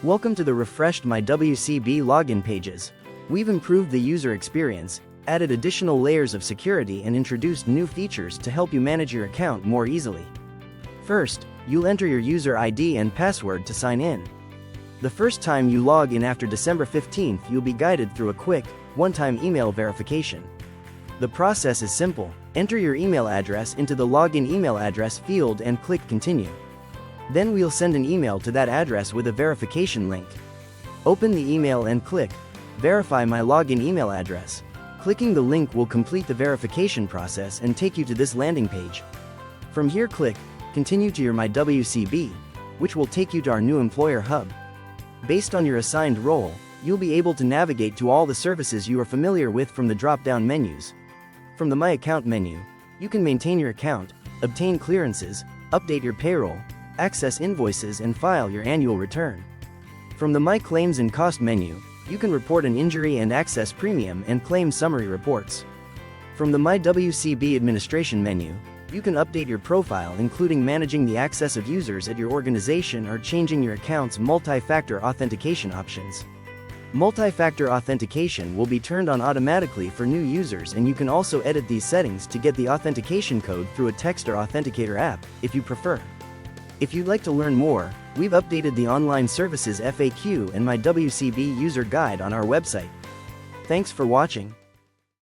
Welcome to the refreshed MyWCB login pages. We've improved the user experience, added additional layers of security and introduced new features to help you manage your account more easily. First, you'll enter your user ID and password to sign in. The first time you log in after December 15th, you'll be guided through a quick, one-time email verification. The process is simple. Enter your email address into the login email address field and click Continue. Then we'll send an email to that address with a verification link. Open the email and click Verify my login email address. Clicking the link will complete the verification process and take you to this landing page. From here, click Continue to your MyWCB, which will take you to our new employer hub. Based on your assigned role, you'll be able to navigate to all the services you are familiar with from the drop-down menus. From the My Account menu, you can maintain your account, obtain clearances, update your payroll, access invoices and file your annual return. From the My Claims and Cost menu, you can report an injury and access premium and claim summary reports. From the MyWCB administration menu, you can update your profile, including managing the access of users at your organization or changing your account's multi-factor authentication options. Multi-factor authentication will be turned on automatically for new users, and you can also edit these settings to get the authentication code through a text or authenticator app, if you prefer. If you'd like to learn more, we've updated the online services FAQ and MyWCB user guide on our website. Thanks for watching.